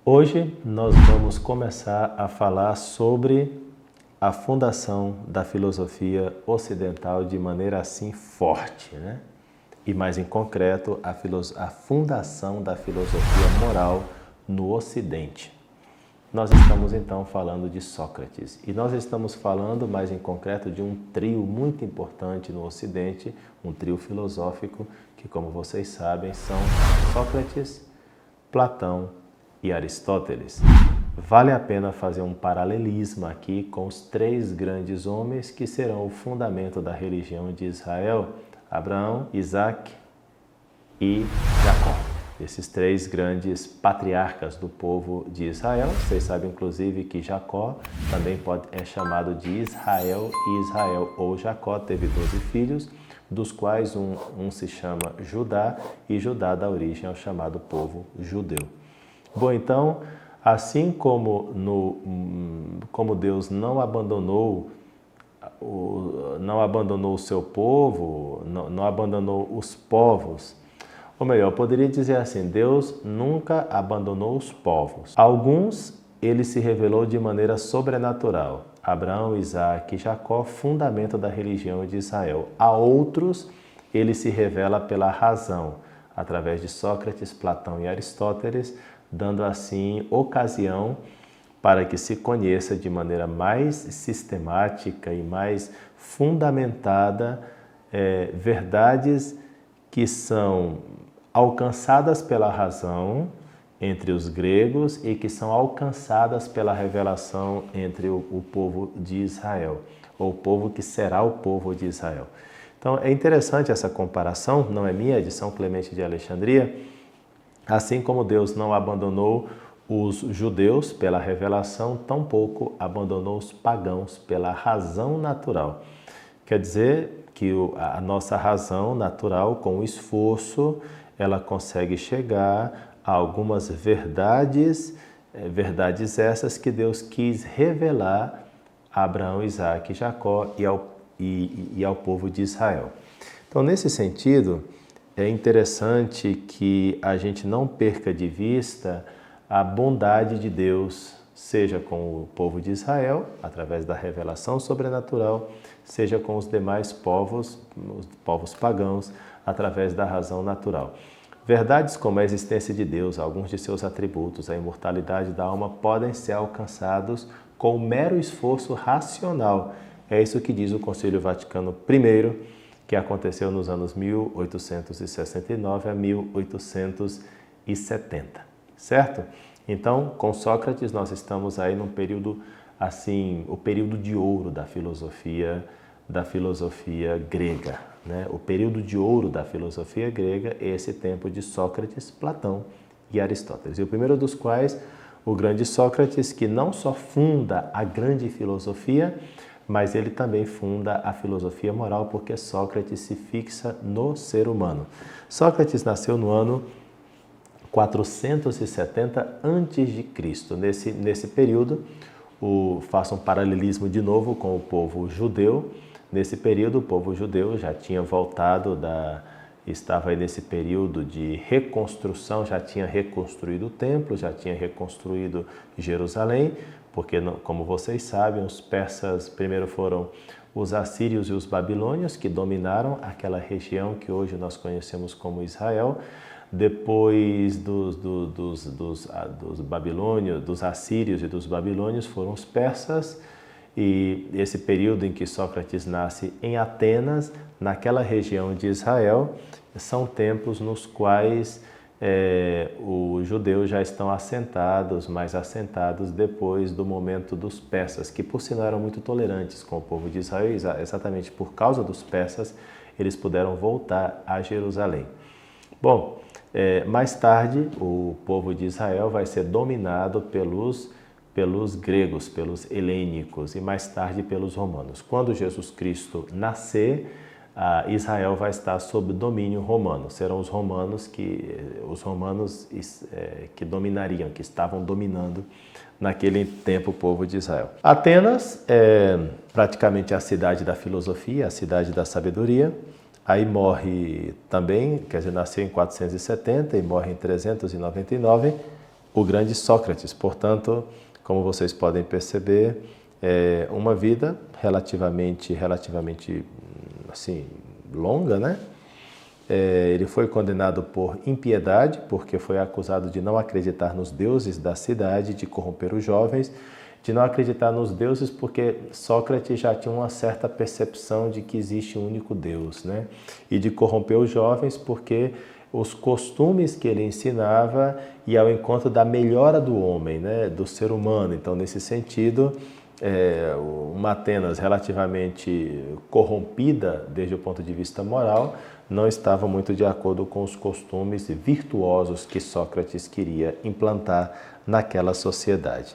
Hoje nós vamos começar a falar sobre a fundação da filosofia ocidental de maneira assim forte, né? E mais em concreto, a fundação da filosofia moral no Ocidente. Nós estamos então falando de Sócrates e nós estamos falando mais em concreto de um trio muito importante no Ocidente, um trio filosófico que, como vocês sabem, são Sócrates, Platão e Aristóteles. Vale a pena fazer um paralelismo aqui com os três grandes homens que serão o fundamento da religião de Israel: Abraão, Isaac e Jacó. Esses três grandes patriarcas do povo de Israel. Vocês sabem, inclusive, que Jacó também é chamado de Israel, e Israel ou Jacó teve 12 filhos, dos quais um se chama Judá, e Judá dá origem ao chamado povo judeu. Bom, então, assim como Deus não abandonou o seu povo, não abandonou os povos, ou melhor, eu poderia dizer assim, Deus nunca abandonou os povos. Alguns ele se revelou de maneira sobrenatural. Abraão, Isaac e Jacó, fundamento da religião de Israel. A outros ele se revela pela razão, através de Sócrates, Platão e Aristóteles, dando assim ocasião para que se conheça de maneira mais sistemática e mais fundamentada verdades que são alcançadas pela razão entre os gregos e que são alcançadas pela revelação entre o povo de Israel, ou o povo que será o povo de Israel. Então é interessante essa comparação, não é minha, é de São Clemente de Alexandria. Assim como Deus não abandonou os judeus pela revelação, tampouco abandonou os pagãos pela razão natural. Quer dizer que a nossa razão natural, com o esforço, ela consegue chegar a algumas verdades essas que Deus quis revelar a Abraão, Isaac e Jacó e ao povo de Israel. Então, nesse sentido, é interessante que a gente não perca de vista a bondade de Deus, seja com o povo de Israel, através da revelação sobrenatural, seja com os demais povos, os povos pagãos, através da razão natural. Verdades como a existência de Deus, alguns de seus atributos, a imortalidade da alma, podem ser alcançados com o mero esforço racional. É isso que diz o Concílio Vaticano I, que aconteceu nos anos 1869 a 1870, certo? Então, com Sócrates, nós estamos aí num período, assim, o período de ouro da filosofia grega, né? O período de ouro da filosofia grega é esse tempo de Sócrates, Platão e Aristóteles. E o primeiro dos quais, o grande Sócrates, que não só funda a grande filosofia, mas ele também funda a filosofia moral, porque Sócrates se fixa no ser humano. Sócrates nasceu no ano 470 a.C. Nesse período, faço um paralelismo de novo com o povo judeu. Nesse período, o povo judeu já tinha voltado estava aí nesse período de reconstrução, já tinha reconstruído o templo, já tinha reconstruído Jerusalém, porque, como vocês sabem, os persas primeiro foram os assírios e os babilônios, que dominaram aquela região que hoje nós conhecemos como Israel. Depois dos babilônios, dos assírios e dos babilônios, foram os persas. E esse período em que Sócrates nasce em Atenas, naquela região de Israel, são tempos nos quais os judeus já estão mais assentados depois do momento dos persas, que por sinal eram muito tolerantes com o povo de Israel, exatamente por causa dos persas, eles puderam voltar a Jerusalém. Bom, mais tarde o povo de Israel vai ser dominado pelos gregos, pelos helênicos e mais tarde pelos romanos. Quando Jesus Cristo nascer, Israel vai estar sob domínio romano. Serão os romanos que dominariam, que estavam dominando naquele tempo o povo de Israel. Atenas é praticamente a cidade da filosofia, a cidade da sabedoria. Aí morre também, quer dizer, nasceu em 470 e morre em 399, o grande Sócrates. Portanto, como vocês podem perceber, é uma vida relativamente assim, longa, né? Ele foi condenado por impiedade, porque foi acusado de não acreditar nos deuses da cidade, de corromper os jovens, de não acreditar nos deuses, porque Sócrates já tinha uma certa percepção de que existe um único Deus, né? E de corromper os jovens, porque os costumes que ele ensinava iam ao encontro da melhora do homem, né? Do ser humano. Então, nesse sentido, uma Atenas relativamente corrompida desde o ponto de vista moral não estava muito de acordo com os costumes virtuosos que Sócrates queria implantar naquela sociedade.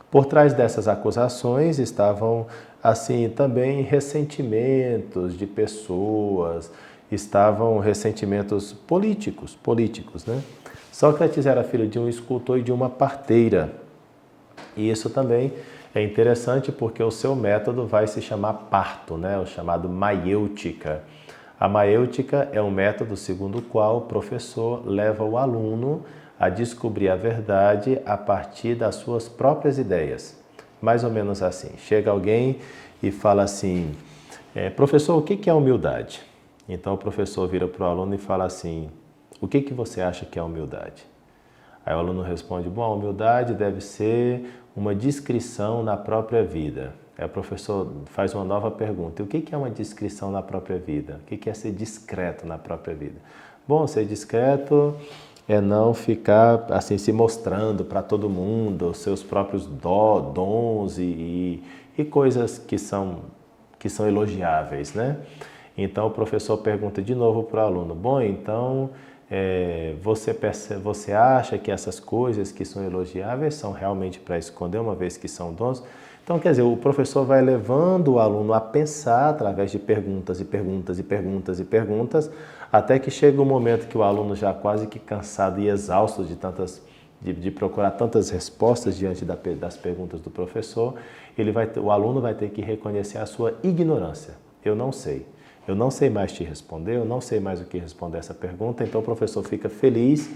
Por trás dessas acusações estavam, assim, também ressentimentos de pessoas, estavam ressentimentos políticos, né? Sócrates era filho de um escultor e de uma parteira. E isso também é interessante porque o seu método vai se chamar parto, né? O chamado maiêutica. A maiêutica é um método segundo o qual o professor leva o aluno a descobrir a verdade a partir das suas próprias ideias. Mais ou menos assim. Chega alguém e fala assim, professor, o que é humildade? Então o professor vira para o aluno e fala assim, o que você acha que é humildade? Aí o aluno responde, bom, a humildade deve ser uma descrição na própria vida. Aí o professor faz uma nova pergunta, o que é uma descrição na própria vida? O que é ser discreto na própria vida? Bom, ser discreto é não ficar assim se mostrando para todo mundo os seus próprios dons e coisas que são elogiáveis, né? Então o professor pergunta de novo para o aluno, bom, então você acha que essas coisas que são elogiáveis são realmente para esconder, uma vez que são dons? Então, quer dizer, o professor vai levando o aluno a pensar através de perguntas e perguntas e perguntas e perguntas, até que chega um momento que o aluno já quase que cansado e exausto de procurar tantas respostas diante das perguntas do professor, o aluno vai ter que reconhecer a sua ignorância. Eu não sei mais te responder, eu não sei mais o que responder essa pergunta, então o professor fica feliz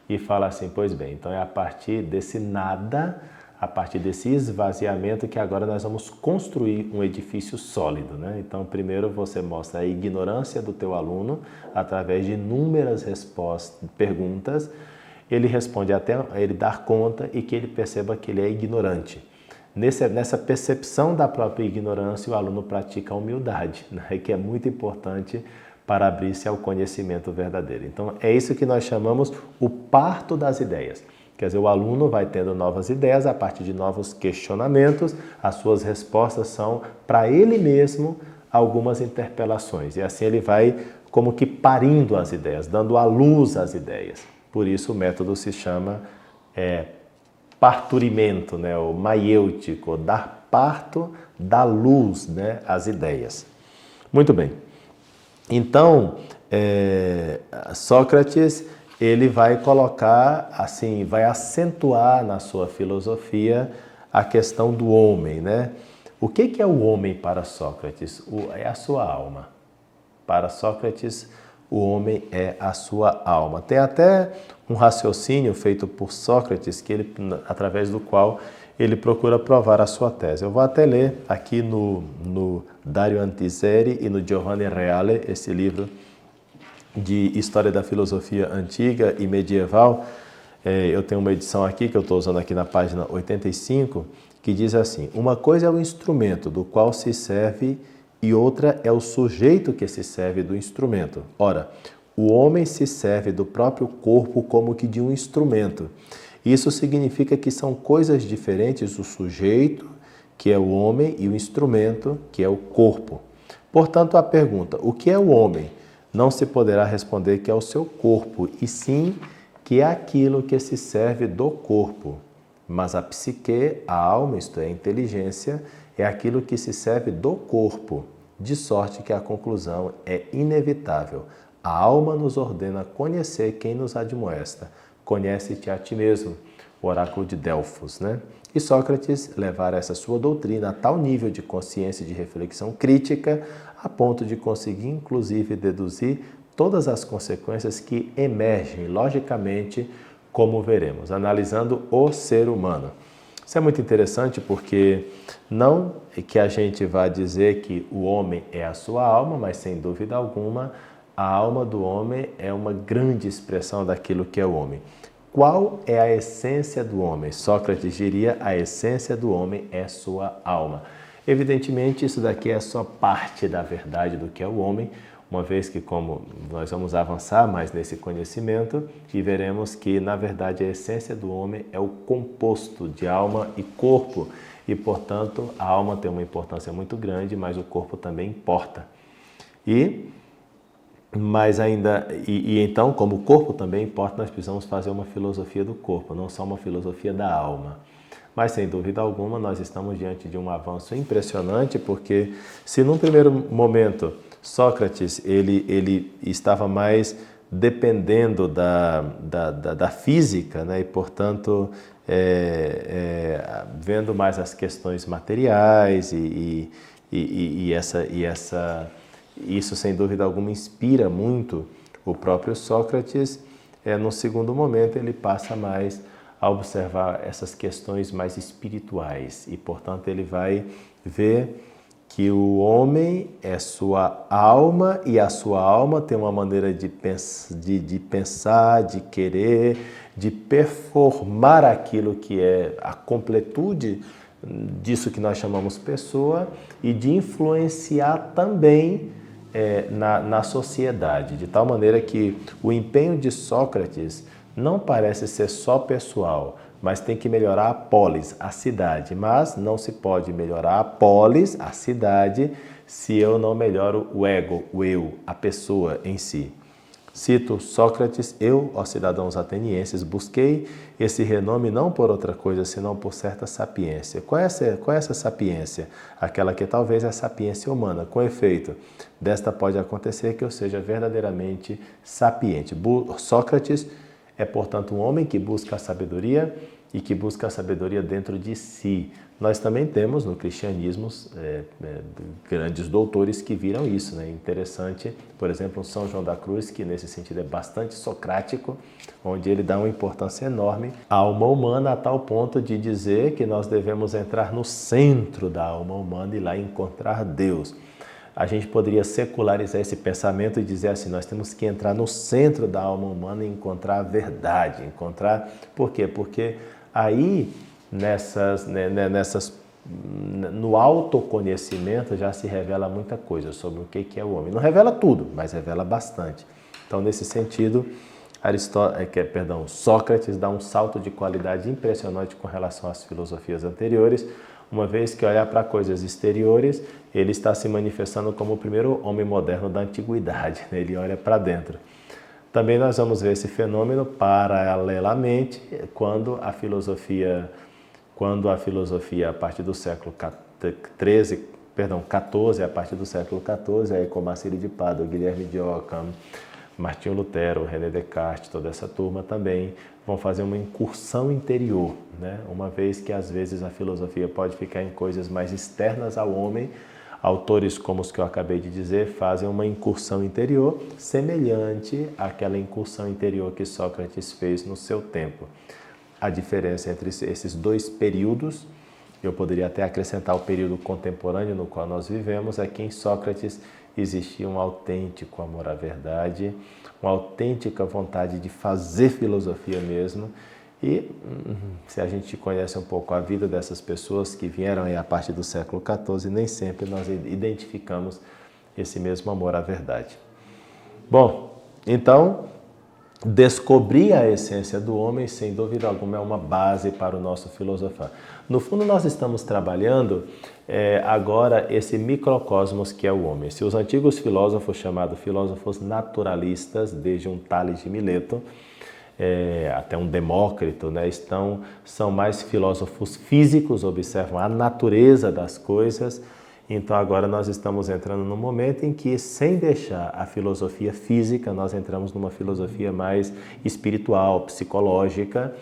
e fala assim, pois bem, então é a partir desse nada, a partir desse esvaziamento que agora nós vamos construir um edifício sólido, né? Então, primeiro você mostra a ignorância do teu aluno através de inúmeras perguntas, ele responde até ele dar conta e que ele perceba que ele é ignorante. Nessa percepção da própria ignorância, o aluno pratica a humildade, né? Que é muito importante para abrir-se ao conhecimento verdadeiro. Então, é isso que nós chamamos o parto das ideias. Quer dizer, o aluno vai tendo novas ideias a partir de novos questionamentos, as suas respostas são, para ele mesmo, algumas interpelações. E assim ele vai como que parindo as ideias, dando à luz as ideias. Por isso o método se chama parturimento, né? O maiêutico, dar parto, dar luz, né? Às ideias. Muito bem. Então, Sócrates, ele vai colocar, assim, vai acentuar na sua filosofia a questão do homem, né? O que é o homem para Sócrates? É a sua alma. Para Sócrates, o homem é a sua alma. Tem até um raciocínio feito por Sócrates, através do qual ele procura provar a sua tese. Eu vou até ler aqui no Dario Antiseri e no Giovanni Reale, esse livro de História da Filosofia Antiga e Medieval. Eu tenho uma edição aqui, que eu estou usando aqui na página 85, que diz assim, uma coisa é o instrumento do qual se serve e outra é o sujeito que se serve do instrumento. Ora, o homem se serve do próprio corpo como que de um instrumento. Isso significa que são coisas diferentes o sujeito, que é o homem, e o instrumento, que é o corpo. Portanto, a pergunta, o que é o homem? Não se poderá responder que é o seu corpo, e sim que é aquilo que se serve do corpo. Mas a psique, a alma, isto é, a inteligência, é aquilo que se serve do corpo, de sorte que a conclusão é inevitável. A alma nos ordena conhecer quem nos admoesta. Conhece-te a ti mesmo, o oráculo de Delfos, né? E Sócrates levara essa sua doutrina a tal nível de consciência e de reflexão crítica, a ponto de conseguir, inclusive, deduzir todas as consequências que emergem, logicamente, como veremos, analisando o ser humano. Isso é muito interessante porque não que a gente vá dizer que o homem é a sua alma, mas sem dúvida alguma, a alma do homem é uma grande expressão daquilo que é o homem. Qual é a essência do homem? Sócrates diria: a essência do homem é sua alma. Evidentemente, isso daqui é só parte da verdade do que é o homem, uma vez que, como nós vamos avançar mais nesse conhecimento, e veremos que, na verdade, a essência do homem é o composto de alma e corpo, e, portanto, a alma tem uma importância muito grande, mas o corpo também importa. Então, como o corpo também importa, nós precisamos fazer uma filosofia do corpo, não só uma filosofia da alma. Mas, sem dúvida alguma, nós estamos diante de um avanço impressionante, porque se num primeiro momento Sócrates ele estava mais dependendo da física, né? E, portanto, vendo mais as questões materiais isso, sem dúvida alguma, inspira muito o próprio Sócrates. No segundo momento, ele passa mais a observar essas questões mais espirituais e, portanto, ele vai ver que o homem é sua alma e a sua alma tem uma maneira de pensar, de querer, de performar aquilo que é a completude disso que nós chamamos pessoa e de influenciar também na sociedade, de tal maneira que o empenho de Sócrates não parece ser só pessoal, mas tem que melhorar a polis, a cidade. Mas não se pode melhorar a polis, a cidade, se eu não melhoro o ego, o eu, a pessoa em si. Cito Sócrates: eu, ó cidadãos atenienses, busquei esse renome não por outra coisa, senão por certa sapiência. Qual é essa sapiência? Aquela que talvez é a sapiência humana. Com efeito, desta pode acontecer que eu seja verdadeiramente sapiente. Sócrates é, portanto, um homem que busca a sabedoria e que busca a sabedoria dentro de si. Nós também temos no cristianismo grandes doutores que viram isso, né? Interessante, por exemplo, São João da Cruz, que nesse sentido é bastante socrático, onde ele dá uma importância enorme à alma humana, a tal ponto de dizer que nós devemos entrar no centro da alma humana e lá encontrar Deus. A gente poderia secularizar esse pensamento e dizer assim: nós temos que entrar no centro da alma humana e encontrar a verdade. Por quê? Porque aí, no autoconhecimento, já se revela muita coisa sobre o que é o homem. Não revela tudo, mas revela bastante. Então, nesse sentido, Sócrates dá um salto de qualidade impressionante com relação às filosofias anteriores, uma vez que olhar para coisas exteriores, ele está se manifestando como o primeiro homem moderno da antiguidade, né? Ele olha para dentro. Também nós vamos ver esse fenômeno paralelamente quando a filosofia a partir do século XIV, a partir do século XIV, aí com Marcílio de Pádua, Guilherme de Ockham, Martinho Lutero, René Descartes, toda essa turma também vão fazer uma incursão interior, né? Uma vez que às vezes a filosofia pode ficar em coisas mais externas ao homem, autores como os que eu acabei de dizer fazem uma incursão interior semelhante àquela incursão interior que Sócrates fez no seu tempo. A diferença entre esses dois períodos, eu poderia até acrescentar o período contemporâneo no qual nós vivemos, é que em Sócrates existia um autêntico amor à verdade, uma autêntica vontade de fazer filosofia mesmo. E se a gente conhece um pouco a vida dessas pessoas que vieram aí a partir do século XIV, nem sempre nós identificamos esse mesmo amor à verdade. Bom, então, descobrir a essência do homem, sem dúvida alguma, é uma base para o nosso filosofar. No fundo, nós estamos trabalhando agora esse microcosmos que é o homem. Se os antigos filósofos, chamados filósofos naturalistas, desde um Tales de Mileto, até um Demócrito, né, são mais filósofos físicos, observam a natureza das coisas. Então agora nós estamos entrando num momento em que, sem deixar a filosofia física, nós entramos numa filosofia mais espiritual, psicológica,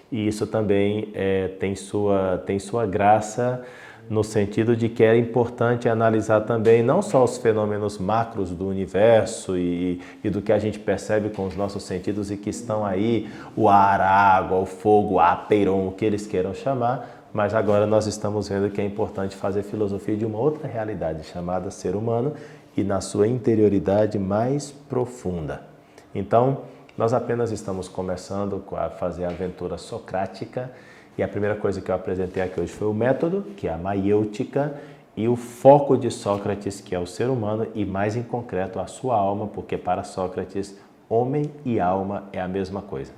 e isso também tem sua graça no sentido de que é importante analisar também não só os fenômenos macros do universo e do que a gente percebe com os nossos sentidos e que estão aí, o ar, a água, o fogo, a Apeiron, o que eles queiram chamar, mas agora nós estamos vendo que é importante fazer filosofia de uma outra realidade chamada ser humano e na sua interioridade mais profunda. Então, nós apenas estamos começando a fazer a aventura socrática e a primeira coisa que eu apresentei aqui hoje foi o método, que é a maiêutica, e o foco de Sócrates, que é o ser humano e mais em concreto a sua alma, porque para Sócrates, homem e alma é a mesma coisa.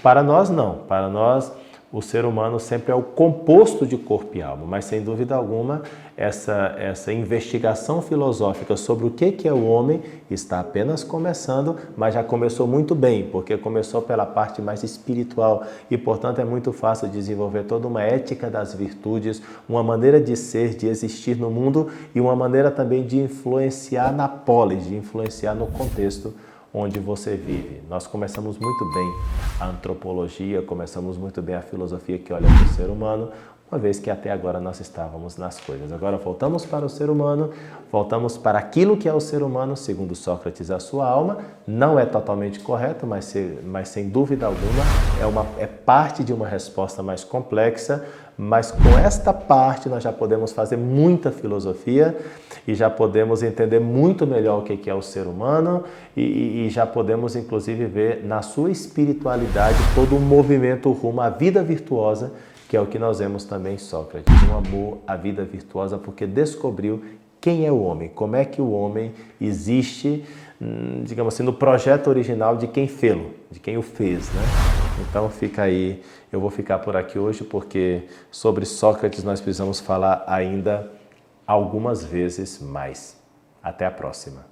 Para nós não, para nós o ser humano sempre é o composto de corpo e alma, mas sem dúvida alguma essa investigação filosófica sobre o que é o homem está apenas começando, mas já começou muito bem, porque começou pela parte mais espiritual e, portanto, é muito fácil desenvolver toda uma ética das virtudes, uma maneira de ser, de existir no mundo e uma maneira também de influenciar na polis, de influenciar no contexto onde você vive. Nós começamos muito bem a antropologia, começamos muito bem a filosofia que olha para o ser humano, uma vez que até agora nós estávamos nas coisas. Agora voltamos para o ser humano, voltamos para aquilo que é o ser humano, segundo Sócrates, a sua alma. Não é totalmente correto, mas sem dúvida alguma é parte de uma resposta mais complexa, mas com esta parte nós já podemos fazer muita filosofia e já podemos entender muito melhor o que é o ser humano e já podemos inclusive ver na sua espiritualidade todo um movimento rumo à vida virtuosa, que é o que nós vemos também em Sócrates, um amor à vida virtuosa, porque descobriu quem é o homem, como é que o homem existe, digamos assim, no projeto original de quem fê-lo, de quem o fez, né? Então fica aí, eu vou ficar por aqui hoje, porque sobre Sócrates nós precisamos falar ainda algumas vezes mais. Até a próxima.